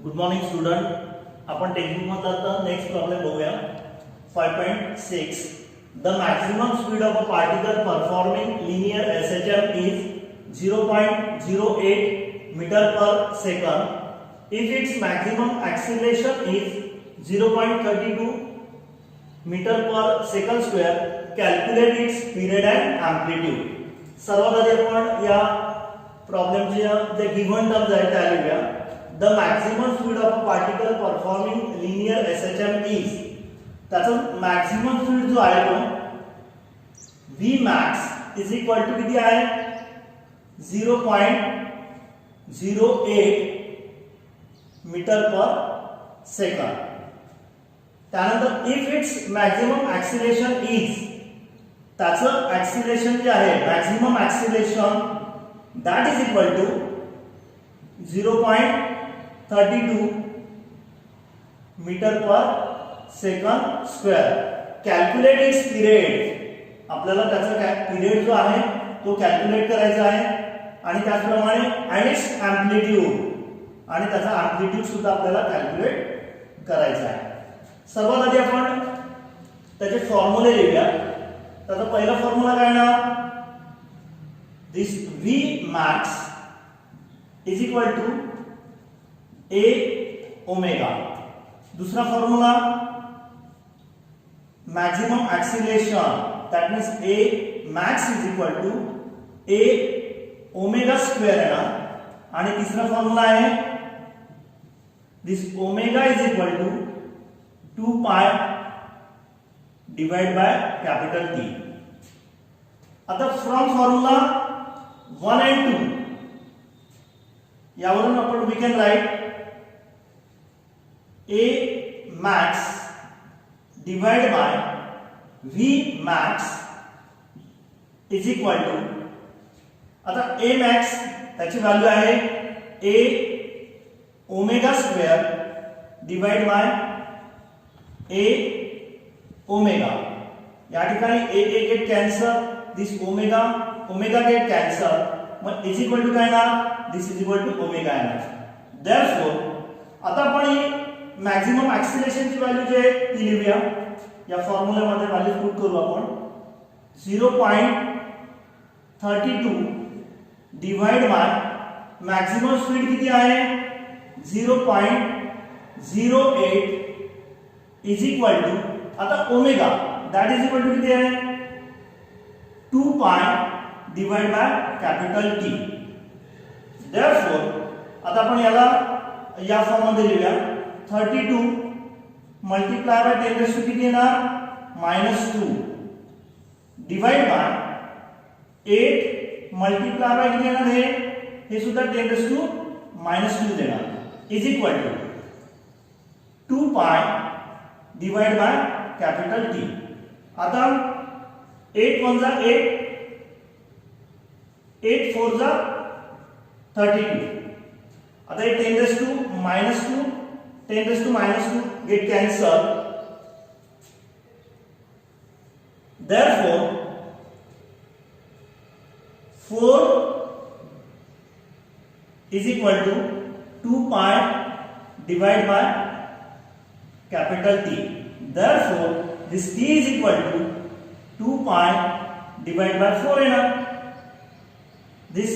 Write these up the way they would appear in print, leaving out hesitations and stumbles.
Good morning student. आपण technique मधला आता नेक्स्ट प्रॉब्लेम बघूया. 5.6 the maximum speed of a particle performing linear SHM is 0.08 metre per second if its maximum acceleration is 0.32 metre per second square. Calculate its period and amplitude. सर्वात आधी आपण या प्रॉब्लेमच्या जे given terms आहेत त्या लिहूया. The maximum speed of a particle performing linear SHM is, त्याचा maximum speed जो आहे तो v max is equal to किती आहे 0.08 मीटर पर सेकंड. त्यानंतर if its maximum acceleration is, त्याचं ऍक्सिलेरेशन जे आहे maximum acceleration that is equal to 0.32 metre per second square. Calculate its period. आपल्याला त्याचा पिरियड जो आहे तो कॅल्क्युलेट करायचा आहे आणि त्याचप्रमाणे आणि इट्स एम्प्लिट्यूड, आणि त्याचा एम्प्लिट्यूड सुद्धा आपल्याला कॅल्क्युलेट करायचा आहे. सर्वात आधी आपण त्याचे फॉर्म्युले लिहूया. त्याचा पहिला फॉर्म्युला काय ना, this v max is equal to a omega. दूसरा formula maximum acceleration that means a max is equal to a omega square आहे ना. आणि तिसरा फॉर्म्युला आहे this omega is equal to 2 pi divide by capital T. आता from formula 1 and 2 यावरून आपण we can write a max divide by v max is equal to, आता a max त्याची व्हॅल्यू आहे a omega square divide by a omega. या ठिकाणी a get cancel, this omega omega get cancel, मग is equal to काय ना, this is equal to omega n. Therefore आता आपण ही मॅक्सिमम ऍक्सिलरेशनची व्हॅल्यू जी आहे ती लिहूया. या फॉर्म्युल्यामध्ये व्हॅल्यू पुट करू आपण. 0.32 डिवाइड बाय मॅक्सिमम स्पीड किती आहे 0.08 इज इक्वल टू, आता omega that is equal to किती आहे 2 pi divide by capital T. Therefore आता आपण याला या फॉर्म मध्ये लिहूया. 32 मल्टीप्लाय बाय 10 रेज टू किती येणार -2 डिवाइड बाय 8 मल्टीप्लाय बाय किती येणार हे सुद्धा 10 रेज टू -2 देणार is equal to 2 pi divide by capital T. आता 8 1 जा 8, 8 4 जा 32. आता 10 raise to -2, 10 raise to -2 get cancel. Therefore 4 is equal to 2 pi divide by capital T. Therefore, this T is equal to 2 pi divided by 4 है ना. This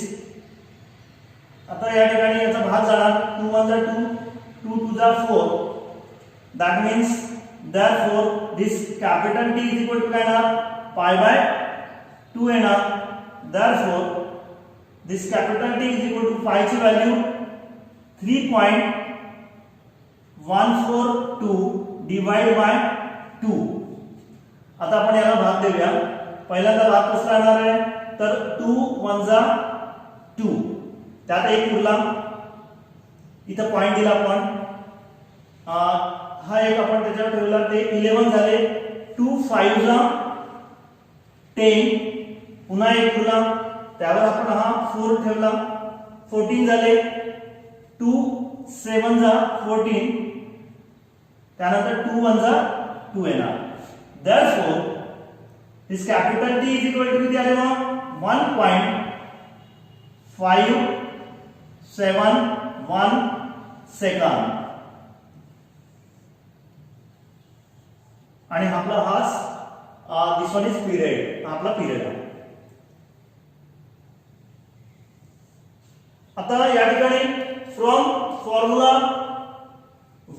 आता या ठिकाणी याचा भाग जाणार 2 1 जा 2, 2 2 जा 4. That means therefore this capital T is equal to काय ना pi by 2 है ना. Therefore this capital T is equal to pi ची व्हॅल्यू 3.142 डिवाइड बाय 2. आता आपण याला भाग देऊया. पहिल्यांदा भाग कसा राहणार आहे तर 2 1 जा 2, त्यात एक उरला, इथं पॉइंट दिला आपण, हा एक आपण त्याच्यावर ठेवला, ते 11 झाले. 2 5 जा 10, पुन्हा एक उरला, त्यावर आपण हा 4 ठेवला, 14 झाले. 2 7 जा 14, त्यानंतर 2 1 जा 2 येणार. Therefore this capital T is equal to किती आले मग 1.571 सेकंड. आणि आपला दिस वन इज पिरियड, आपला पिरियड आहे. आता या ठिकाणी from formula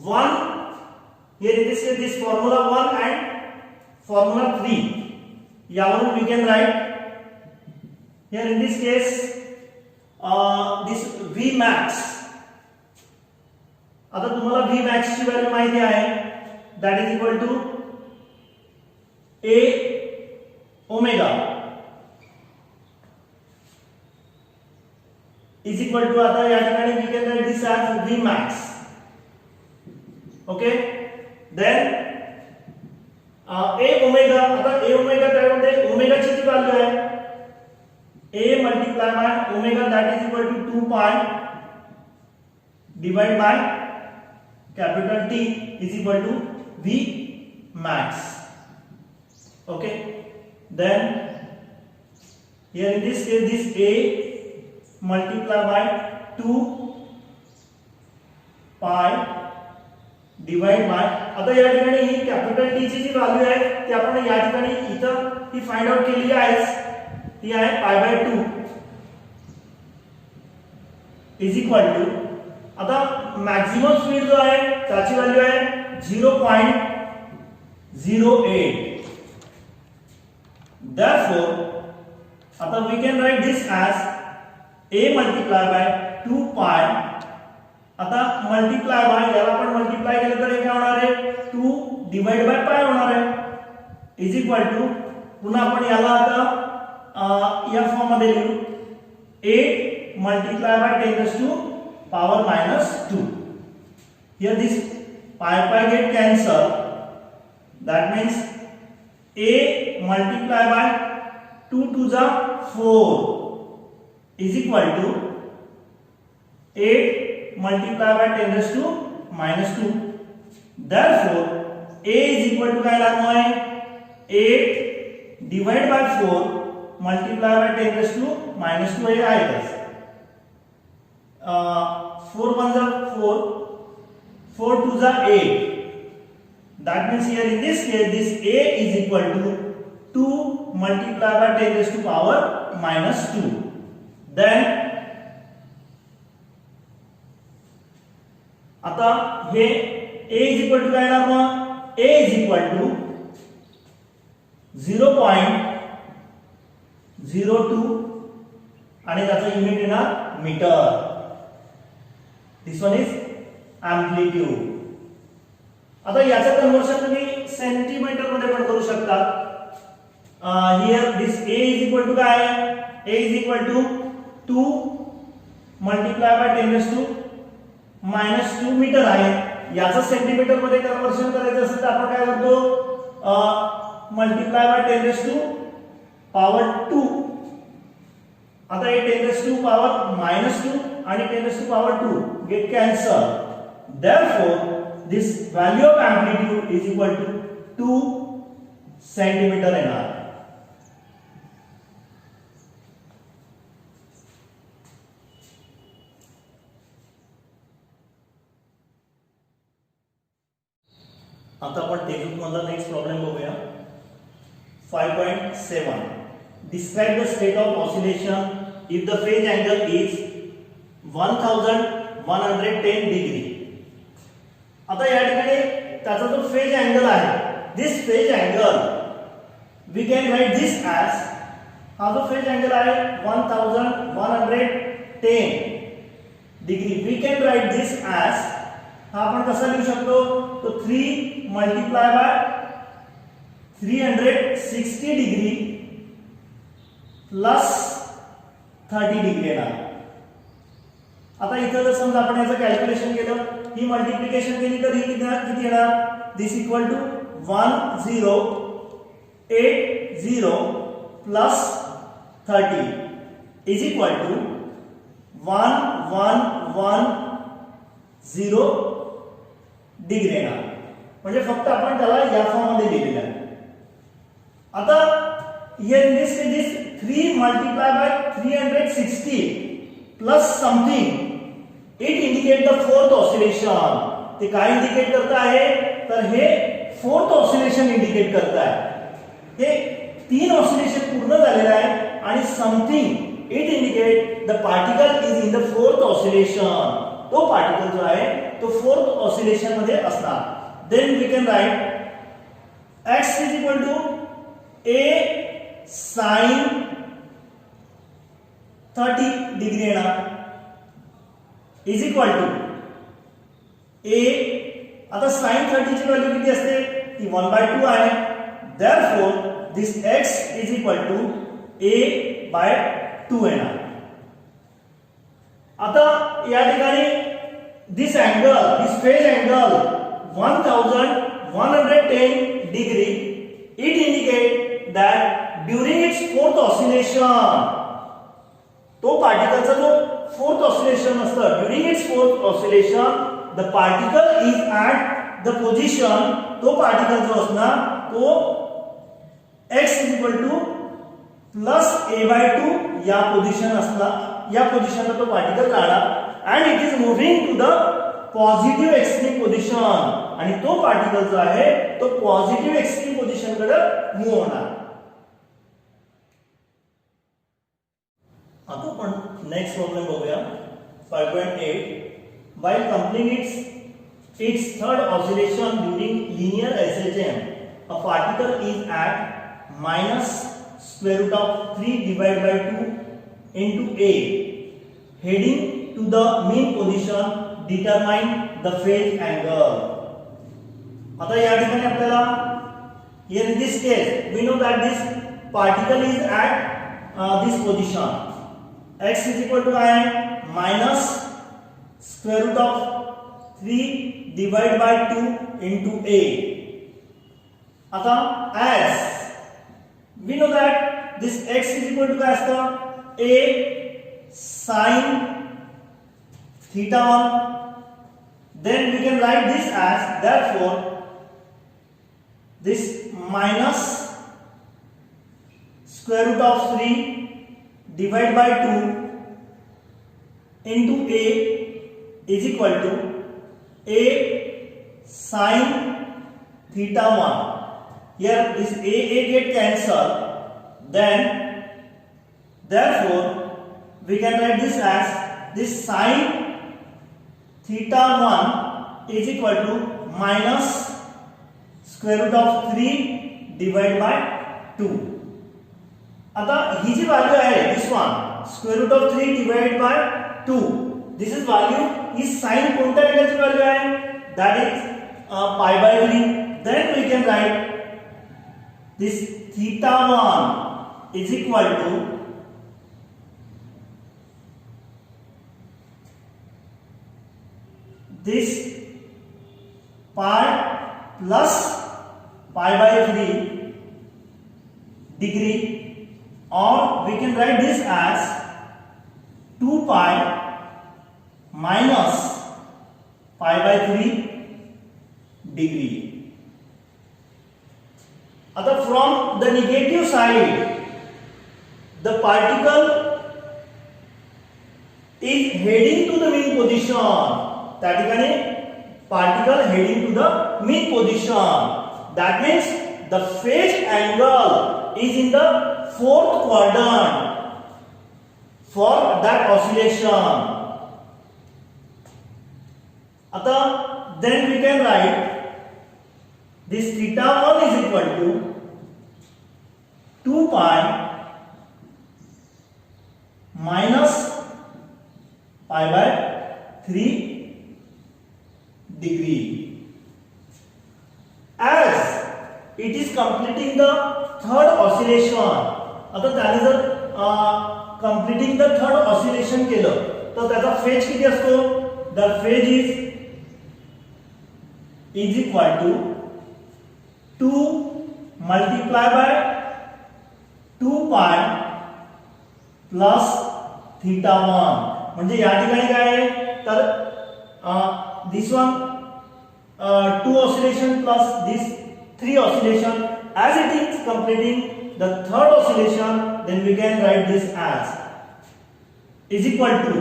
1 here in this case this formula 1 and formula 3 यावरून we can write here in this case this V max. आता तुम्हाला V max ची व्हॅल्यू माहिती आहे, that is equal to A omega is equal to, आता या ठिकाणी we can write this as V max. Okay, then A omega, आता A omega काय म्हणते, ओमेगाची जी व्हॅल्यू आहे A multiplied by omega, that is equal to 2 pi divided by capital T is equal to V max. Okay, then here in this case this A multiplied by 2 pi divide by, आता या ठिकाणी ही capital T ची जी value आहे ती आपण या ठिकाणी इथं ती फाइंड आउट केलेली आहे, ती आहे pi by 2 is equal to, आता मॅक्सिमम स्पीड जो आहे त्याची व्हॅल्यू आहे 0.08. therefore आता we can write this as A multiplied by 2 pi, आता मल्टीप्लाय बाय, याला आपण मल्टीप्लाय केलं तर हे काय होणार आहे 2 डिवाइड बाय पाय होणार आहे इज इक्वल टू, पुन्हा आपण याला आता या फॉर्म मध्ये लिहू 8 multiply by 10 raised to power minus 2. here this pi get cancel, that means A multiply by 2 to the 4 is equal to 8 multiply by 10 raised to minus 2. therefore A is equal to काय लागणार आहे 8 divided by 4 multiply by 10 raised to minus 2 हे आहेच. 4 1 जा 4, 4 2 जा 8. that means here in this case this A is equal to 2 multiply by 10 raised to power minus 2. then आता हे A is equal to काय येणार मग A is equal to 0.02 आणि त्याचा युनिट येणार metre. This one is amplitude. आता याचं कन्वर्शन तुम्ही सेंटीमीटर मध्ये पण करू शकता. Here this A is equal to काय आहे A is equal to 2 multiply by 10 raised to minus 2 metre आहे. याचं सेंटीमीटर मध्ये कन्वर्शन करायचं असेल तर आपण काय करतो multiply by 10 raised to power 2. आता हे 10 raised to power minus 2 आणि 10 raised to power 2 get cancelled. therefore this value of amplitude is equal to 2 centimeter येणार. आता आपण टेक्स्ट मधला नेक्स्ट प्रॉब्लेम बघूया. 5.7 describe the state of oscillation if the phase angle is 1110 degree. आता या ठिकाणी त्याचा जो फेज एंगल आहे this phase angle we can write this as, हा जो फेज एंगल आहे 1110 degree we can write this as, हा आपण कसा लिहू शकतो तो 3 multiply by 360 degree plus 30 degree येणार. आता इथं जर समजा आपण याचं कॅल्क्युलेशन केलं, ही मल्टिप्लिकेशन केली तर ही किती येणार this equal to 1080 plus 30 is equal to 1110 degree येणार. म्हणजे फक्त आपण त्याला या फॉर्म मध्ये लिहिलेलं आहे. आता here in this case this 3 multiplied by 360 plus something it indicate the fourth oscillation. ते काय इंडिकेट करत आहे तर हे फोर्थ ऑसिलेशन इंडिकेट करत आहे. हे 3 ऑसिलेशन पूर्ण झालेले आहे आणि something it indicate the particle is in the fourth oscillation. तो पार्टिकल जो आहे तो फोर्थ ऑसिलेशन मध्ये असणार. Then we can write x is equal to a sin 30 degree येणार इज इक्वल टू a. आता sin 30 ची व्हॅल्यू किती असते? ती 1/2 आहे. Therefore this x is equal to a/2 येणार. आता या ठिकाणी this angle, this phase angle 1110 degree, it indicate that during its fourth oscillation, तो पार्टिकलचा जो फोर्थ ऑसिलेशन असतं, during its fourth oscillation the particle is at the position, तो particle जो असणार तो x is equal to plus a/2 या position असणार. या पोझिशनला तो पार्टिकल राहणार and it is moving to the positive extreme position. आणि तो पार्टिकल जो आहे तो पॉझिटिव्ह एक्स्ट्रीम पोझिशन कडे मूव्ह होणार. आता आपण नेक्स्ट प्रॉब्लेम बघूया. 5.8 while completing its third oscillation during linear SHM, a particle is at minus square root of 3 divided by 2 into a, heading to the mean position. Determine the phase angle. आता या ठिकाणी आपल्याला in this case we know that this particle is at this position. X is equal to I minus square root of 3 divided by 2 into a. आता as we know that this x is equal to काय असतं? a sin theta 1. Then we can write this as, therefore this minus square root of 3 divided by 2 into a is equal to a sin theta 1. Here this a get cancelled. Then therefore we can write this as this sin theta 1 is equal to minus square root of 3 divided by 2. आता ही जी value आहे दिस one square root of 3 divided by 2, this is value, ही sine कोणत्या अँगलची value आहे? that is pi/3. then we can write this theta 1 is equal to this pi plus pi/3 degree, or we can write this as 2 pi minus pi/3 degree. आता from the negative side the particle is heading to the mean position. त्या ठिकाणी particle heading to the mean position. That means the phase angle is in the fourth quadrant for that oscillation. आता then we can write this theta 1 is equal to 2 pi minus pi/3 degree. As it is completing the third oscillation, आता त्याने जर completing the third oscillation केलं तर त्याचा phase किती असतो? the phase is equal to 2 multiply by 2 pi plus theta 1. म्हणजे या ठिकाणी काय आहे तर this one 2 oscillation plus this 3 oscillation. As it is completing the third oscillation, then we can write this as is equal to,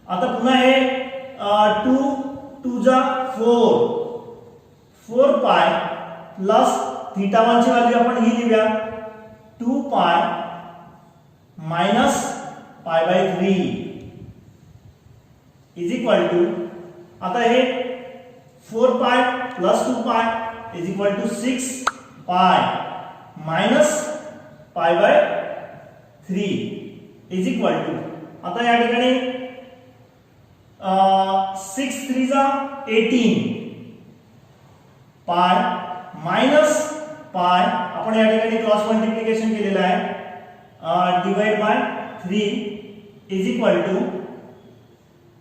आता पुन्हा हे 2 2 जा 4 pi प्लस थीटा 1 ची व्हॅल्यू आपण ही लिहूया 2 pi minus pi by 3 is equal to, आता हे 4 पाय प्लस 2 पाय is equal to 6 pi minus pi by 3 is equal to, आता या ठिकाणी 6 3 जा 18 पाय मायनस पाय, आपण या ठिकाणी क्रॉस मल्टिप्लिकेशन केलेलं आहे, divide by 3 is equal to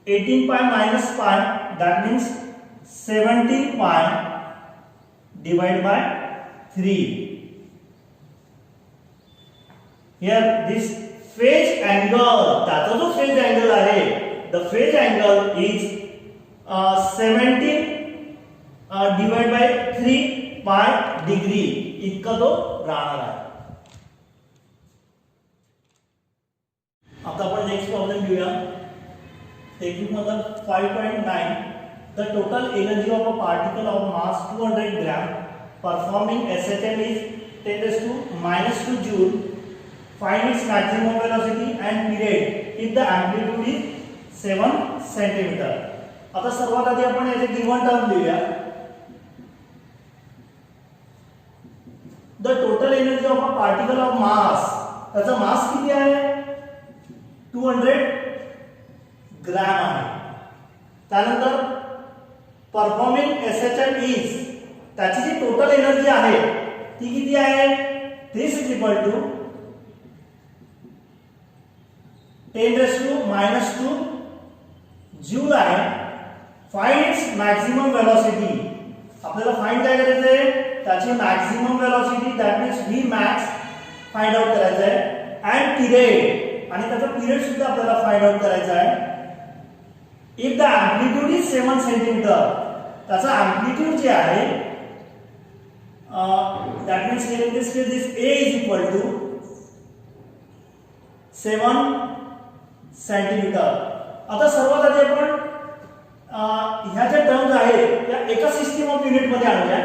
18 pi minus pi, that means 17 पाय divided by 3. Here this phase angle, त्याचा जो phase angle आहे, the phase angle is 17 divided by 3 by degree इतका तो राहणार आहे. आता आपण नेक्स्ट प्रॉब्लेम घेऊया. टेक्निक मधला 5.9. The total energy of a particle of mass 200 gram performing SHM is 10 raised to minus 2 joule. Find its maximum velocity and period if the amplitude is 7 centimeter. आता सर्वात आधी आपण याचे गिवन टर्म लिहूया. The total energy of a particle of mass, त्याचा मास किती आहे 200 gram आहे. त्यानंतर परफॉर्मिंग SHM इज, त्याची जी टोटल एनर्जी आहे ती किती आहे, this is equal to 10 raised to minus 2 joule आहे. फाइंड इट्स मॅक्सिमम वेलोसिटी, आपल्याला फाइंड काय करायचं आहे, त्याची maximum velocity that means v max find out करायचं आहे, अँड पिरियड, आणि त्याचा पिरियड सुद्धा आपल्याला फाइंड आउट करायचा आहे. If the amplitude is 7 centimetre, त्याचा एम्प्लिट्यूड जे आहे that means in this case this a is equal to 7 centimetre. आता सर्वात आधी आपण ह्या ज्या टर्म्स आहेत त्या एका सिस्टीम ऑफ युनिट मध्ये आणूया.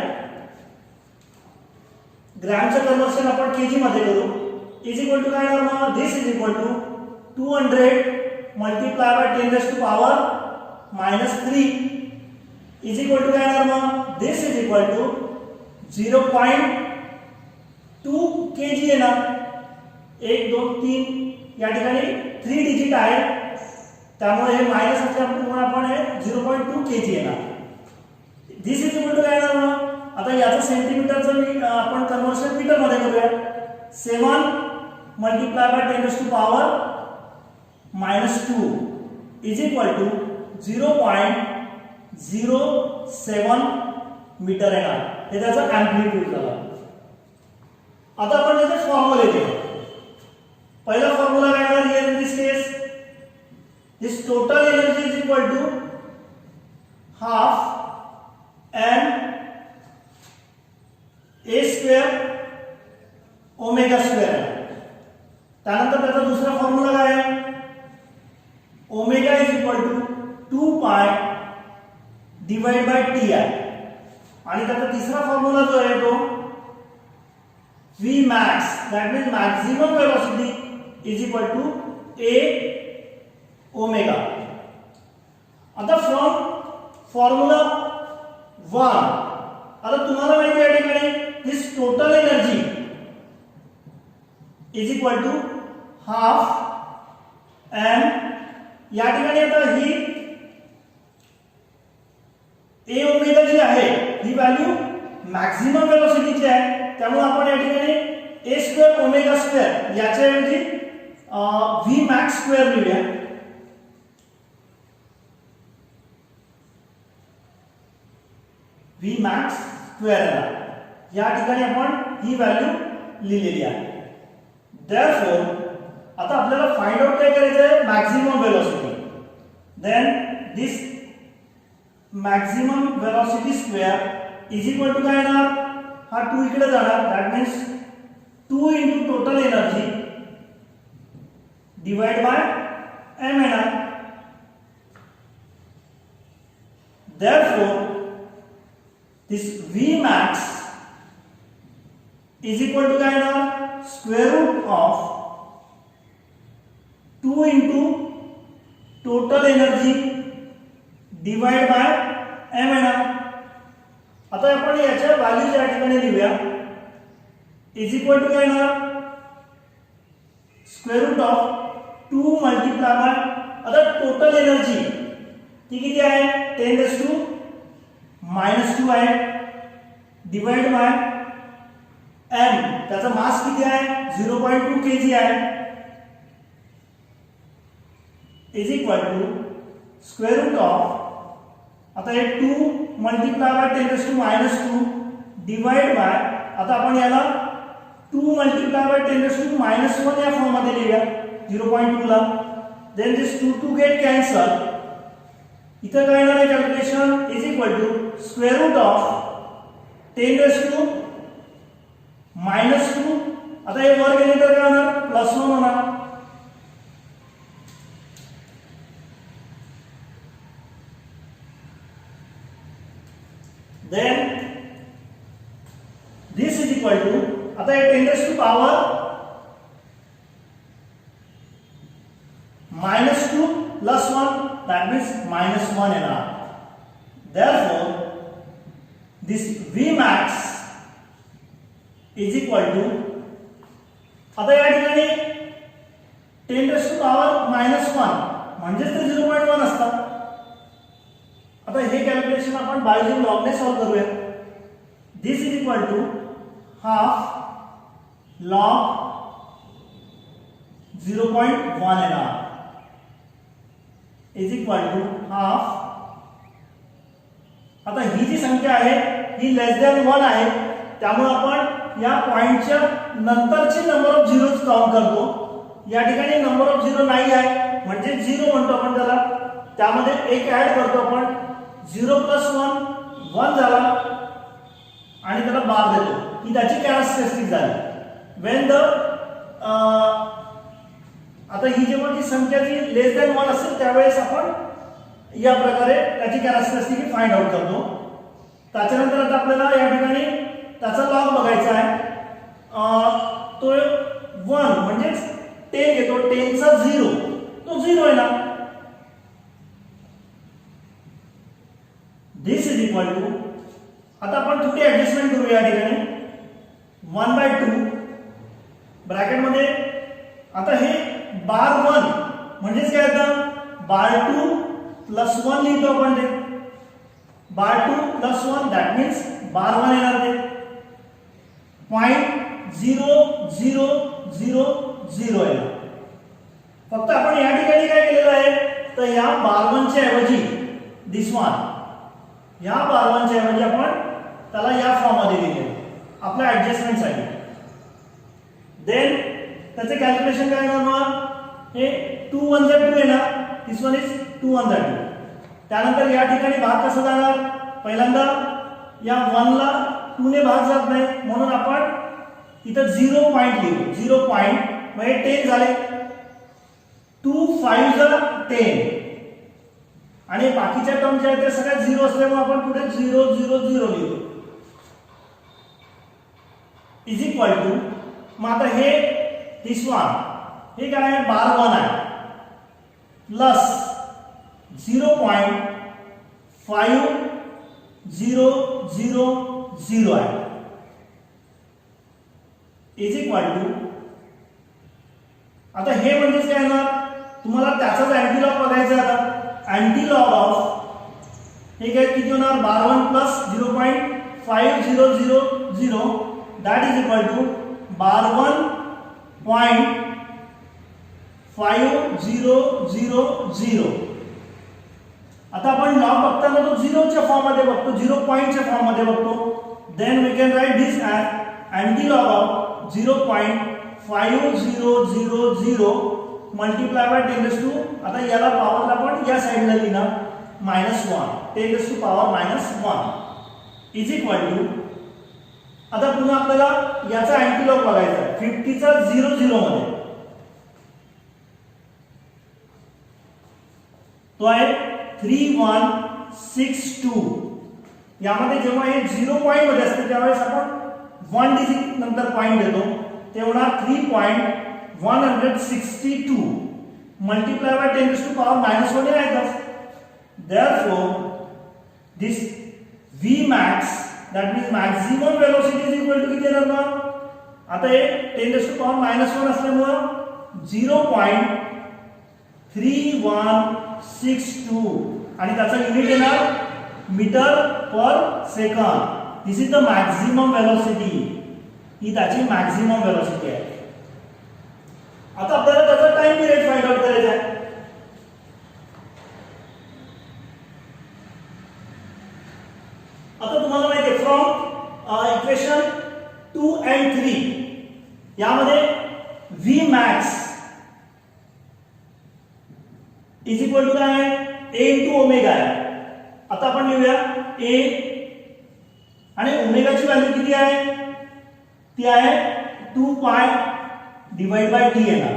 ग्रॅमचं कन्वर्शन आपण केजी मध्ये करू. इज इक्वल टू काय येणार मग, this is equal to 200 multiply by 10 raised to power minus 3 is equal to काय येणार मग, this is equal to 0.2 kg येणार. 1 2 3 या ठिकाणी 3 डिजिट आहे, त्यामुळे हे मायनस असल्यामुळे आपण हे 0.2 kg येणार. दिस इज इक्वल टू काय येणार मग, आता याचं सेंटीमीटरचं आपण कन्वर्शन मीटर मध्ये करूया. 7 multiply by 10 raised to power minus 2 is equal to 0.07 metre येणार. हे त्याचा एम्प्लिट्यूड झाला. आता आपण त्याचे फॉर्म्युले घेऊ. पहिला फॉर्म्युला काय आहे, here in this case this total energy is equal to half m a square omega square. त्यानंतर त्याचा दुसरा फॉर्म्युला काय आहे, omega is equal to 2 pi divide bye T आहे. आणि त्याचा तिसरा फॉर्म्युला जो आहे तो v max that means maximum velocity is equal to a omega. आता फ्रॉम फॉर्म्युला 1, आता तुम्हाला माहिती आहे या ठिकाणी this total energy is equal to half m. या ठिकाणी आता ही a ओमेगा जी आहे ही व्हॅल्यू मॅक्सिमम वेलोसिटीची आहे, त्यामुळे आपण या ठिकाणी a स्क्वेअर ओमेगा स्क्वेअर याच्या ऐवजी v max स्क्वेअर लिहूया. v max स्क्वेअर या ठिकाणी आपण ही व्हॅल्यू लिहिलेली आहे. देयरफॉर आता आपल्याला फाइंड आउट काय करायचं आहे, maximum velocity. Then this maximum velocity square is equal to काय येणार, हा 2 इकडे जाणार, that means 2 into total energy divide by m येणार. Therefore this v max is equal to काय येणार square root of 2 into total energy divide by m येणार. आता आपण याच्या व्हॅल्यूज या ठिकाणी लिहूया. इज इक्वल टू काय येणार square root of 2 multiply by आता टोटल एनर्जी ती किती आहे 10⁻² आहे डिवाइड बाय एम त्याचा मास किती आहे 0.2 kg आहे is equal to square root of आता हे 2 मल्टिप्लाय बाय 10⁻² डिवाइड बाय आता आपण याला 2 मल्टिप्लाय बाय 10⁻1 या फॉर्म मध्ये लिहूया 0.2 ला. Then this 2 get cancel. इथं काय येणार आहे calculation is equal to square root of 10⁻² आता हे वर गेले तर काय होणार +1 होणार. Then this is equal to आता हे 10⁻² -2 + 1 that means -1 येणार. Therefore this Vmax is equal to आता या ठिकाणी 10⁻⁻1 म्हणजेच ते 0.1 असतात. आता हे कॅल्क्युलेशन आपण बायझेन लॉगने सॉल्व्ह करूया. This is equal to half log 0.1 येणार इज इक्वल टू हाफ. आता ही जी संख्या आहे ही <1 आहे त्यामुळे आपण या पॉइंटच्या नंतरचे नंबर ऑफ झिरोज काउंट करतो. या ठिकाणी नंबर ऑफ झिरो नाही आहे म्हणजे 0 म्हणतो आपण त्याला. त्यामध्ये एक ऍड करतो आपण 0 + 1 1 झाला आणि त्याला बार देतो ही त्याची कॅरेक्टरिस्टिक झाली. व्हेन द आता ही जेव्हा ती संख्या जी <1 असेल त्यावेळेस आपण या प्रकारे त्याची कॅरेक्टरिस्टिक फाइंड आउट करतो. त्याच्यानंतर आता आपल्याला या ठिकाणी त्याचा लॉग बघायचा आहे. तो 1 म्हणजे 10 घेतो 10 चा 0 तो 0 आहे ना. दिस इज इक्वल टू आता आपण थोडी ऍडजस्टमेंट करूया या ठिकाणी 1/2 ब्रॅकेट मध्ये आता हे बार 1 म्हणजेच काय होतं बार 2 + 1 लिहितो आपण ते बार 2 + 1 दॅट मीन्स बार 1 येणार ते 0.0000 आहे. फक्त आपण या ठिकाणी काय केलेलं आहे तर या बार 1 च्या ऐवजी दिस वन या बार 1 च्या ऐवजी आपण त्याला या फॉर्म मध्ये लिहिले आपल्या ऍडजस्टमेंट साठी. देन त्याचे कॅल्क्युलेशन काय करणार हे 2 1 जा 2 येणार दिस वन इज 2 1 जा 2. त्यानंतर या ठिकाणी भाग कसा जाणार पहिल्यांदा या 1 ला 2 ने भाग जात नाही म्हणून आपण इथं 0 पॉइंट लिहितो 0 पॉइंट म्हणजे 10 झाले 2 5 जा 10 आणि बाकीच्या टर्म जे आहेत ते सगळ्या 0 असल्यामुळे आपण पुढे 0 0 0 लिहितो इज इक्वल टू. मग आता हे दिस वन हे काय आहे बार 1 आहे प्लस 0.5000 आहे इज इक्वल टू आता हे म्हणजेच काय येणार तुम्हाला त्याचाच अँटीलॉग बघायचा आहे. आता अँटीलॉग ऑफ हे काय किती होणार bar 1 plus 0.5000 that is equal to bar 1.5000. आता आपण लॉग बघताना तो 0 च्या फॉर्म मध्ये बघतो 0 पॉइंटच्या फॉर्म मध्ये बघतो. Then we can write this as antilog of 0.5000 multiply by 10⁻². आता याला पॉवर आपण या साइडला लिहिणार -1 10⁻⁻1 इज इक्वल टू. आता पुन्हा आपल्याला याचा अँटीलॉग बघायचा आहे 50 चा 0 0 मध्ये तो आहे 3162. यामध्ये जेव्हा हे 0 पॉइंट मध्ये असते त्यावेळेस आपण 1 डिजिट नंतर पॉइंट देतो ते होणार 3.162 multiplied by 10 raised to power minus 1 आहे. Therefore this V max, that means maximum velocity is equal to किती येणार मग? आता हे 10 raised to power minus 1 असल्यामुळे 0.3162 आणि त्याचा युनिट येणार metre per second. This is the maximum velocity. ही त्याची मॅक्झिमम वेलोसिटी आहे. आता आपल्याला त्याचा टाइम पिरियड फाइंड आउट करायचा आहे. आता तुम्हाला माहिती आहे फ्रॉम इक्वेशन 2 and 3 यामध्ये V max is equal to काय आहे? A into ओमेगा आहे. आता आपण लिहूया A आणि ओमेगाची व्हॅल्यू किती आहे? ती आहे 2 पाय डिवाइड बाय टी येणार.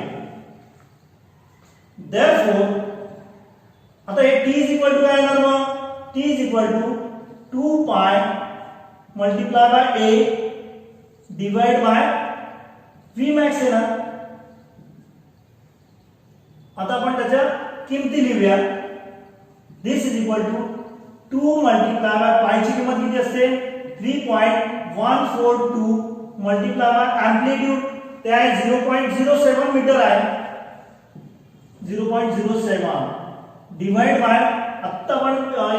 Therefore आता हे t इज इक्वल टू काय येणार मग? t is equal to 2 pi multiply by a divide by v max येणार. आता आपण त्याच्या किमती लिहूया. This is equal to 2 multiply by पायची किंमत किती असते? 3.142 मल्टिप्लाय बाय एम्प्लिट्यूड ते आहे 0.07 मीटर आहे. 0.07 डिवाइड बाय आता आपण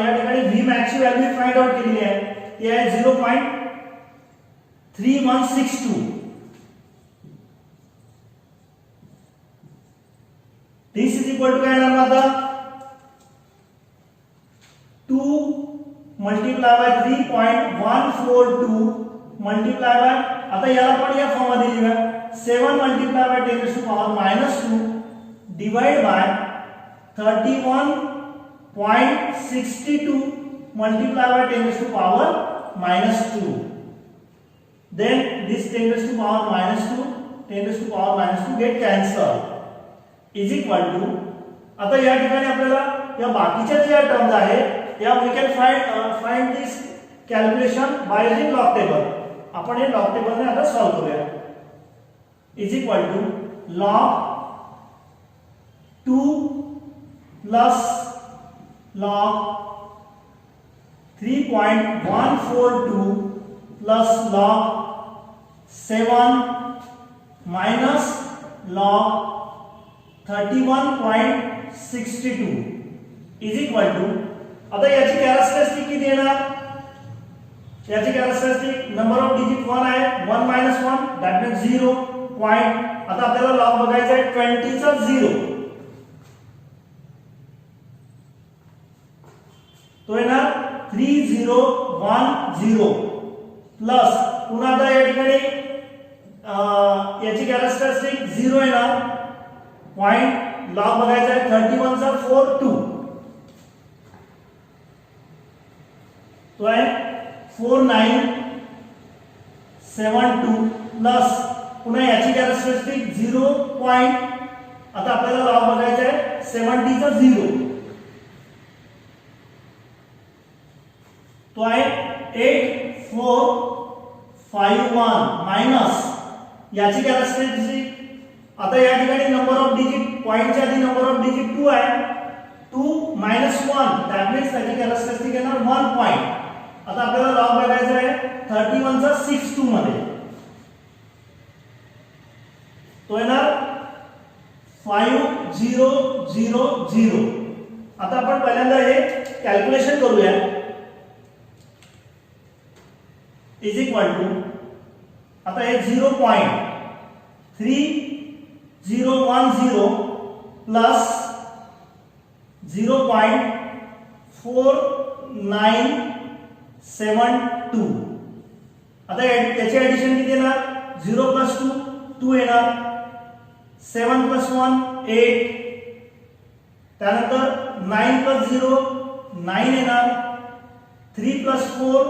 या ठिकाणी v max ची व्हॅल्यू फाइंड आउट केलेली आहे. ती आहे 0.3162. दिस इज इक्वल टू काय येणार आता? 2 मल्टिप्लाय बाय 3.142 मल्टिप्लाय बाय आता याला पण या फॉर्म मध्ये लिहूया 7 multiply by 10 to power -2 divide by 31.62 multiplied by 10 raised to power -2. Then this 10 raised to power -2, 10 raised to power -2 get cancelled. Is equal to आता या ठिकाणी आपल्याला या बाकीच्या ज्या टर्म्स आहेत या we can find this calculation by using log table. आपण हे log table ने आता सॉल्व करूया. Is equal to log 2 plus log 3.142 plus log 7 minus log 31.62 is equal to आता याची कॅरेक्टरिस्टिक किती येणार? याची कॅरेक्टरिस्टिक नंबर ऑफ डिजिट 1 आहे 1 minus 1 that means 0 पॉइंट. आता आपल्याला लॉग बघायचा आहे 20 चा 0 तो येणार 3010 प्लस पुन्हा आता या ठिकाणी याची कॅरेक्टरिस्टिक 0 येणार पॉइंट. लॉग बघायचा आहे 31 चा 4 2 तो आहे 4972 प्लस पुन्हा याची कॅरेक्टरिस्टिक 0 पॉइंट. आता आपल्याला लॉग बघायचा आहे 70 चा 0 तो आहे 8451 मायनस याची कॅरेक्टरिस्टिक आता या ठिकाणी नंबर ऑफ डिजिट पॉइंटच्या आधी नंबर ऑफ डिजिट 2 आहे 2 minus 1 that means त्याची कॅरेक्टरिस्टिक येणार 1 पॉइंट. आता आपल्याला लॉग बघायचा आहे 31 चा 62 मध्ये तो येणार 5000. आता आपण पहिल्यांदा हे कॅल्क्युलेशन करूया. इज इक्वल टू आता हे 0.3010 प्लस 0.4972 आता याची ऍडिशन किती येणार? 0 + 2 2 येणार 7 + 1 8 त्यानंतर 9 + 0 9 येणार 3 + 4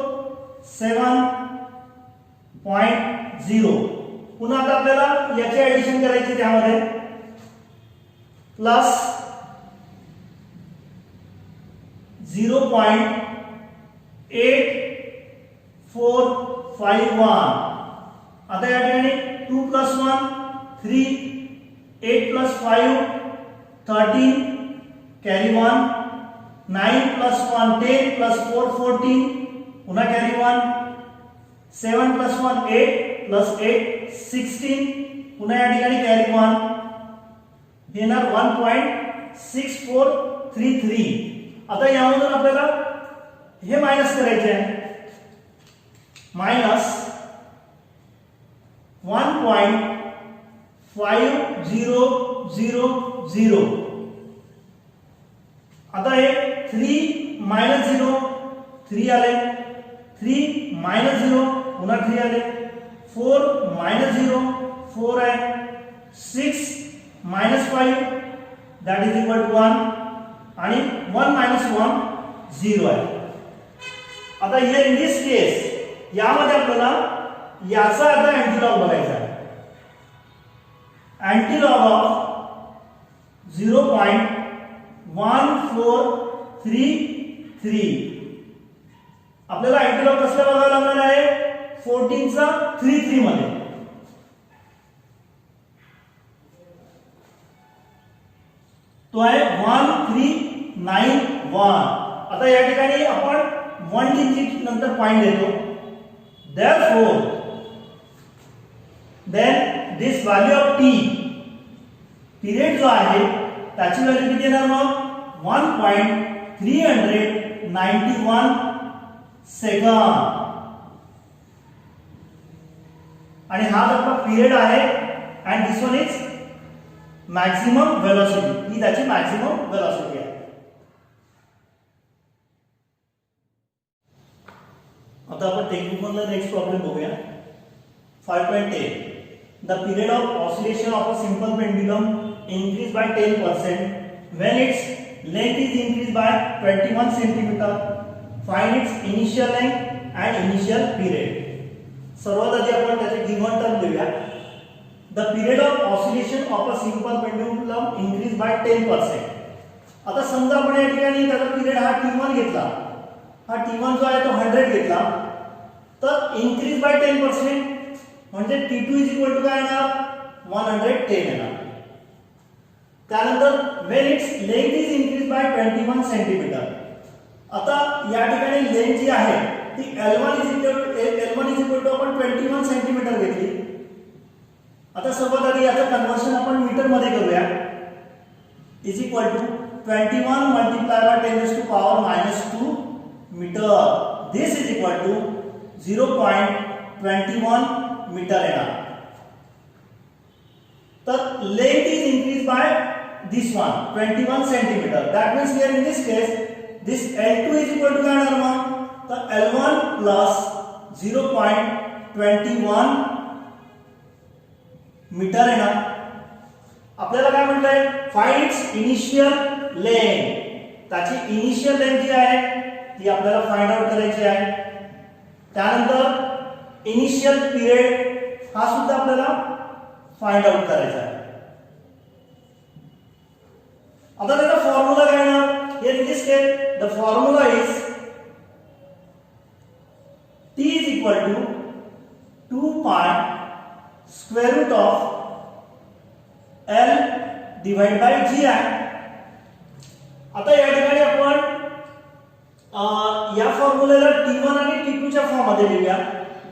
7.0. पुन्हा आता आपल्याला याची ऍडिशन करायची त्यामध्ये प्लस 0.8451 आता या ठिकाणी 2 + 1 3, 8 + 5 13, कॅरी 1, 9 + 1 10 + 4 14, पुन्हा कॅरी 1, 7 + 1 8 + 8 16, पुन्हा या ठिकाणी कॅरी 1 हे येणार 1.6433. आता यामधून आपल्याला हे मायनस करायचे आहे. मायनस 1.5000. आता हे 3 - 0 3 आले, 3 - 0 पुन्हा 3 आले, 4 - 0 4 आहे, 6 - 5 that is equal to 1 आणि 1 - 1 0 आहे. आता here in this case यामध्ये आपल्याला याचा आता अँटीलॉग बघायचा आहे. अँटीलॉग ऑफ 0.1433. आपल्याला अँटीलॉग कसला बघायला लागणार आहे? 14 चा 33 मध्ये. तो आहे 1391. आता या ठिकाणी आपण 1 डिजिट नंतर पॉइंट देतो. Therefore, then this value of t period जो आहे त्याची व्हॅल्यू किती येणार मग? 1.391 सेकंद. आणि हा आपला पिरियड आहे and this one is maximum velocity. ही त्याची मॅक्सिमम वेलोसिटी आहे. आता आपण टेक्निक मधला नेक्स्ट प्रॉब्लेम बघूया. 5.8. The period of oscillation of a simple pendulum increase by 10% when its length is increased by 21 centimeter. Find its initial length and initial period. सर्वात आधी आपण त्याचे गिवन टर्म देऊया. The period of oscillation of a simple pendulum increase by 10%. आता समजा आपण या ठिकाणी त्याचा पिरियड हा t1 घेतला, हा t1 जो आहे तो 100 घेतला, तर increase by 10% म्हणजे t2 इज इक्वल टू काय येणार? 110 येणार. त्यानंतर when its length is increased by 21 centimeter. आता या ठिकाणी लेंथ जी आहे ती L1 इज इक्वल टू आपण 21 सेंटीमीटर घेतली. आता सर्वात आधी याचं कन्वर्शन आपण मीटर मध्ये करूया. Is equal to 21 multiply by 10⁻⁻² metre. This is equal to 0.21 metre येणार. तर length is increase by this one 21 centimeter. That means here in this case this L2 is equal to काय येणार मग? तर L1 plus 0.21 metre येणार. आपल्याला काय म्हटलंय? Find its initial length. त्याची इनिशियल लेंथ जी आहे ती आपल्याला फाइंड आउट करायची आहे. त्यानंतर इनिशियल पिरियड हा सुद्धा आपल्याला फाइंड आउट करायचा आहे. आता त्याचा फॉर्म्युला काय येणार? Here in this case the formula is t is equal to 2 pi square root of L divided by G आहे. आता या ठिकाणी आपण या फॉर्म्युलेला t1 आणि t2 च्या फॉर्म मध्ये लिहूया.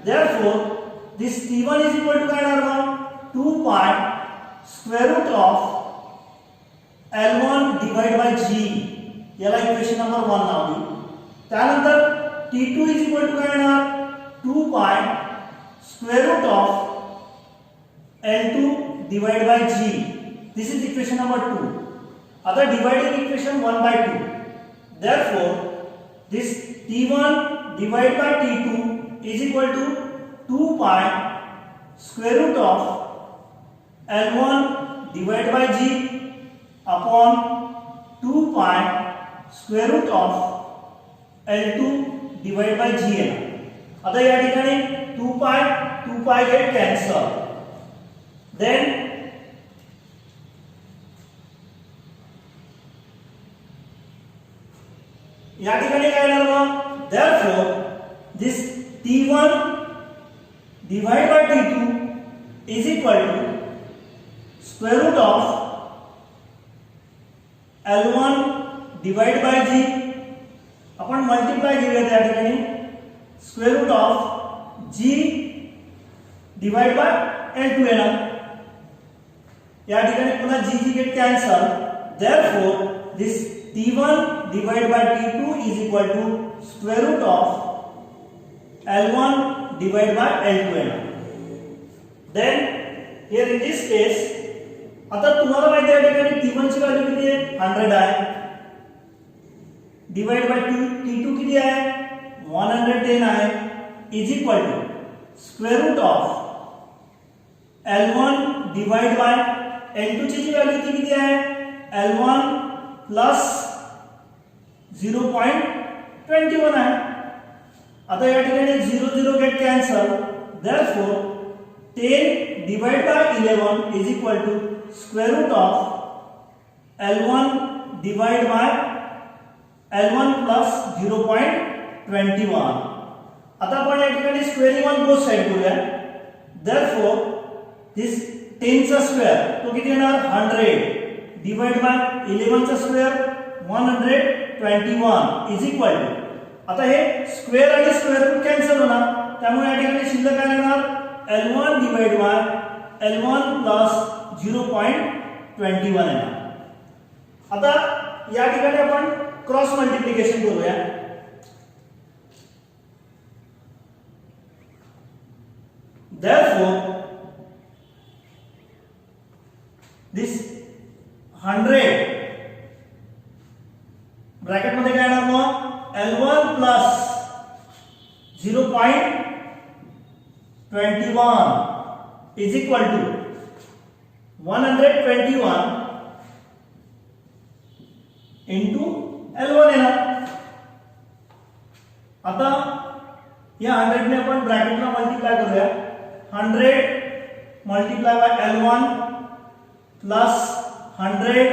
Therefore this t1 is equal to काय येणार मग? 2 pi square root of L1 divided by G. याला इक्वेशन नंबर 1 नाव देऊ. त्यानंतर T2 is equal to काय येणार? 2 pi square root of L2 divided by G. This is equation number 2. Other dividing equation 1 by 2. Therefore, this T1 divided by T2 is equal to 2 pi square root of L1 divided by G upon 2 pi square root of L2 divided by G आहे. आता या ठिकाणी 2 pi get cancel. Then या ठिकाणी काय येणार मग? Therefore this T1 divided by T2 is equal to square root of L1 divide by g, आपण मल्टिप्लाय घेऊया त्या ठिकाणी square root of g divide by L2 येणार. या ठिकाणी पुन्हा g get cancel. Therefore this T1 divide by T2 is equal to square root of L1 divide by L2 येणार. Then here in this case आता तुम्हाला माहिती आहे या ठिकाणी T1 ची व्हॅल्यू किती आहे 100 आहे, डिवाइड बाय T2 किती आहे 110 आहे, is equal to square root of L1 divide by L2 ची व्हॅल्यू किती आहे L1 प्लस 0.21 आहे. आता या ठिकाणी 0 0 get cancel. Therefore 10 divide by 11 is equal to square root of L1 divide by L1 plus 0.21. आता आपण या ठिकाणी स्क्वेअरिंग ऑन बोथ साइड करूया. देयरफॉर दिस 10 चा स्क्वेअर तो किती येणार 100 डिवाइड बाय 11 चा स्क्वेअर 121 इज इक्वल टू, आता हे स्क्वेअर आणि स्क्वेअर रूट कॅन्सल होणार, त्यामुळे या ठिकाणी शिल्लक काय येणार L1 divide by L1 plus 0.21 येणार. आता या ठिकाणी आपण क्रॉस मल्टिप्लिकेशन करूया. Therefore this 100 ब्रॅकेट मध्ये काय येणार मग L1 plus 0.21 is equal to 121 into L1 येणार. आता या 100 ने आपण ब्रॅकेटला मल्टिप्लाय करूया. 100 multiply by L1 plus 100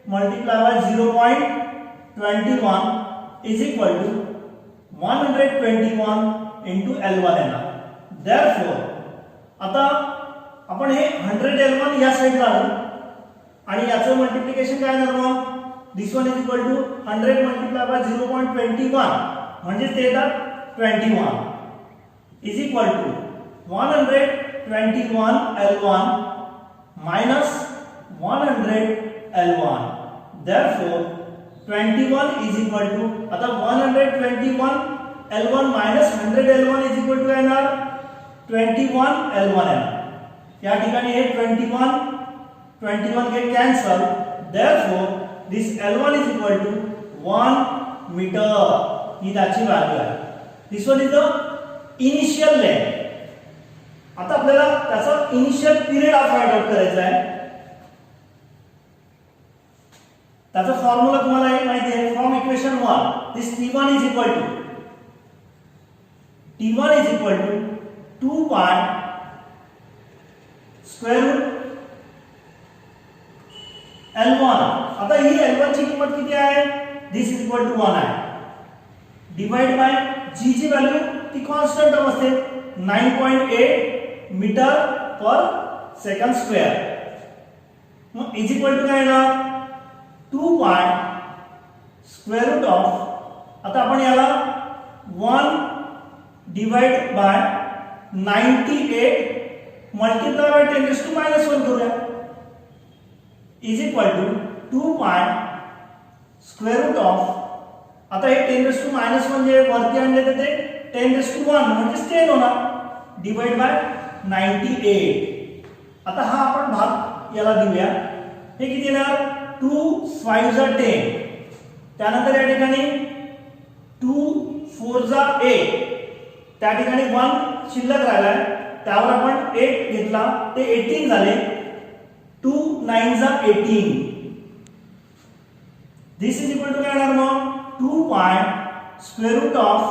multiply by 0.21 is equal to 121 into L1 येणार. देयरफॉर आता आपण हे 100 L1 या साइडला आणू आणि याचं मल्टिप्लिकेशन काय येणार मग this one is equal to 100 multiply by 0.21 म्हणजे ते येतात 21 is equal to 121 L1 minus 100 L1. Therefore 21 is equal to, आता 121 L1 minus 100 L1 is equal to येणार 21 L1 येणार. या ठिकाणी हे 21 get cancel. Therefore this L1 is equal to 1 meter. ही त्याची व्हॅल्यू आहे. This one is the initial length. आता आपल्याला त्याचा इनिशियल पिरियड फाइंड आउट करायचा आहे. त्याचा फॉर्म्युला तुम्हाला हे माहिती आहे from equation 1 this T1 is equal to 2 pi square root L1. आता ही L1 ची किंमत किती आहे दिस इज इक्वल टू 1 आहे, डिवाइड बाय G ची व्हॅल्यू ती कॉन्स्टंट टर्म असते 9.8 मीटर पर सेकंड स्क्वेअर. मग इज इक्वल टू काय येणार 2 पाय स्क्वेअर रूट ऑफ, आता आपण याला 1 डिवाइड बाय 98 मल्टिप्लाय बाय 10⁻⁻1 करूया is equal to 2 pi square root of, आता हे 10⁻⁻1 जे वरती आणले तर ते 10⁻1 म्हणजे 10 होणार डिवाइड बाय 98. आता हा आपण भाग याला देऊया. हे किती येणार 2 5 10. त्यानंतर या ठिकाणी 2 4 8. त्या ठिकाणी 1 शिल्लक राहिलाय त्यावर आपण 8 घेतला ते 18 झाले. 2 9 18. दिस इज इक्वल टू काय येणार मग 2 pi square root of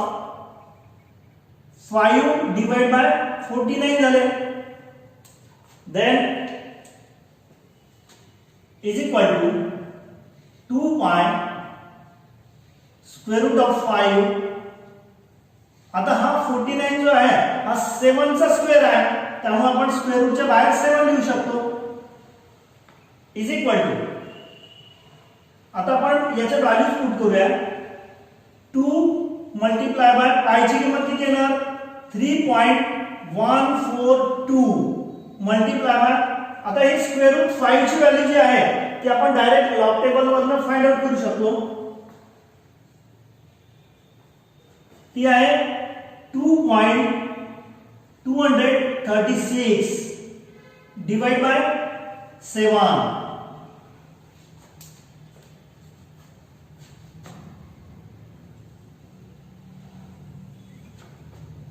5 divide by 49 झाले. Then is equal to 2 pi square root of 5. आता हा 49 जो आहे हा 7 चा स्क्वेअर आहे त्यामुळे आपण स्क्वेअर रूटच्या बाहेर 7 लिहू शकतो इज इक्वल टू, आता आपण याच्या व्हॅल्यूज पुट करूया. 2 मल्टिप्लाय बाय पायची किंमत किती येणार 3.142 मल्टिप्लाय बाय, आता हे स्क्वेअर रूट 5 ची व्हॅल्यू जी आहे ती आपण डायरेक्ट लॉग टेबल वरून फाइंड आउट करू शकतो. ती आहे 2.236 डिवाइड बाय 7.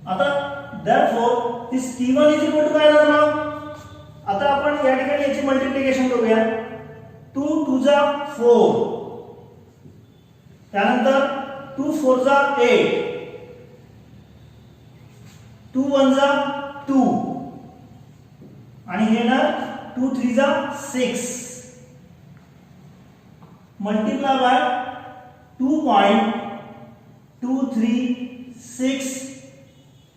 आता therefore this t1 is equal to काय राहणार. आता आपण या ठिकाणी याची मल्टिप्लिकेशन करूया. 2 2 जा 4, त्यानंतर 2 4 जा 8, 2 1 जा 2 आणि हे ना 2 3 जा 6 मल्टिप्लाय बाय 2.236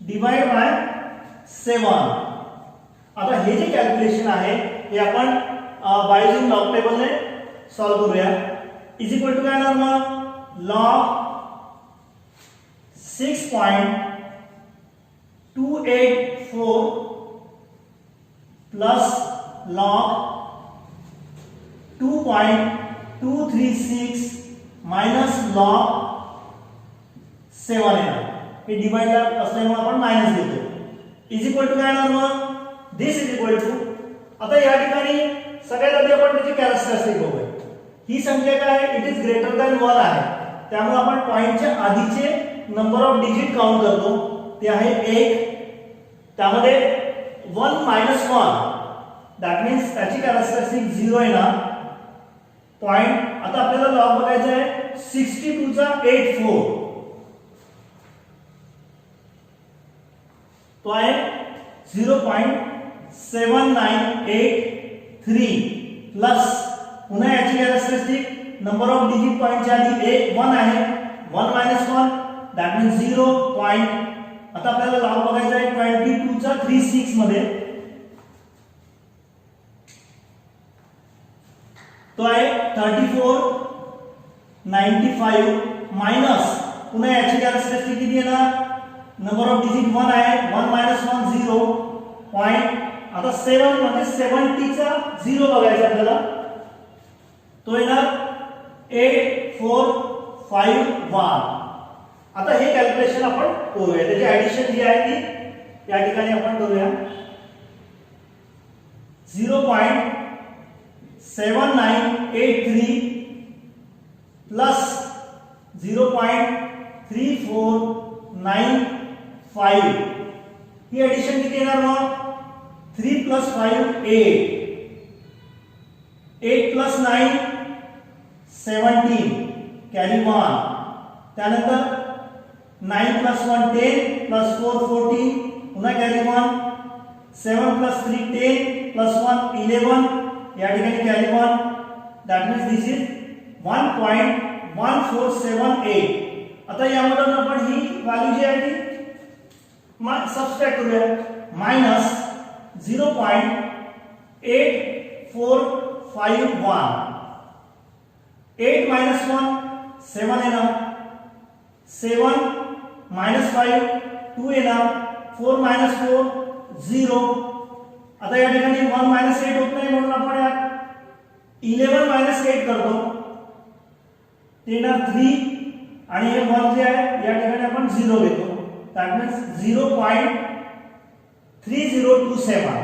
डिवाइड बाय 7. आता हे जे कॅल्क्युलेशन आहे हे आपण बाय युजिंग लॉग टेबल ने सॉल्व करूया. इज इक्वल टू काय येणार मग log 6.284 plus log 2.236 minus log 7 येणार. हे डिवाइड असल्यामुळे आपण मायनस घेतो. इज इक्वल टू काय येणार मग दिस इज इक्वल टू, आता या ठिकाणी सगळ्यात आधी आपण त्याची कॅरेक्टरिस्टिक बघूया. ही संख्या काय आहे इट इज ग्रेटर दॅन 1 आहे, त्यामुळे आपण पॉइंटच्या आधीचे नंबर ऑफ डिजिट काउंट करतो. ते आहे 1, त्यामध्ये 1 minus 1 दॅट मीन्स त्याची कॅरेक्टरिस्टिक 0 येणार. पॉइंट आता आपल्याला लॉग बघायचा आहे 62 चा 84, तो आहे 0.7983 प्लस पुन्हा याची कॅरेक्टरिस्टिक नंबर ऑफ डिजिट पॉइंटच्या आधी 1 आहे, 1 minus 1 दॅट मीन्स 0. आता आपल्याला लॉग बघायचा आहे 22 चा 36 मध्ये, तो आहे 3495 मायनस पुन्हा याची कॅरेक्टरिस्टिक किती येणार नंबर ऑफ डिजिट 1 आहे, 1 minus 1 0 पॉइंट. आता 7 म्हणजे 70 चा 0 बघायचा आपल्याला, तो येणार 8451. आता हे कॅल्क्युलेशन आपण करूया. त्याची ऍडिशन जी आहे ती या ठिकाणी आपण करूया. 0.7983 प्लस 0.3495 ही ऍडिशन किती येणार मग 3 plus 5 8, 8 plus 9 17 कॅरी 1, त्यानंतर 9 plus 1 10 plus 4 14 पुन्हा कॅरी 1, 7 plus 3 10 plus 1 11 या ठिकाणी carry 1, that means this is 1.1478. आता यामधून आपण ही व्हॅल्यू जी आहे ती सबस्ट्रॅक्ट करूया. मायनस 0.8451, 8 minus 1 7 येणार, 7 minus 5 2 येणार, 4 minus 4 0. आता या ठिकाणी 1 minus 8 होत नाही म्हणून आपण यात 11 minus 8 करतो, ते येणार 3 आणि हे 1 जे आहे या ठिकाणी आपण 0 घेतो, दॅट मीन्स 0.3027.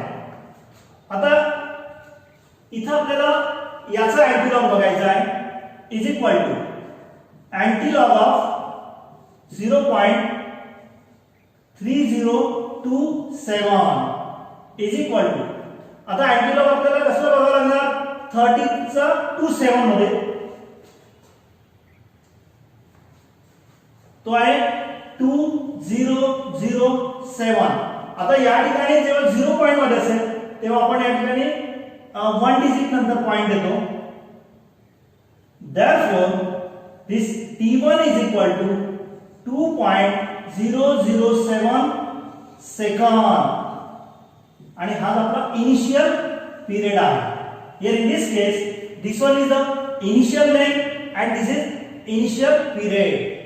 आता इथं आपल्याला याचा अँटीलॉग बघायचा आहे. Is equal to antilog of 0.3027 is equal to, आता अँटीलॉग आपल्याला कसं बघावं लागणार 30 चा 27 मध्ये, तो आहे 2007. आता या ठिकाणी जेव्हा 0 पॉइंट मध्ये असेल तेव्हा आपण या ठिकाणी 1 डिजिट नंतर पॉइंट देतो. Therefore this t1 is equal to 2.007 second. आणि हा आपला इनिशियल पिरियड आहे. Here in this case, this one is the initial length and this is initial period.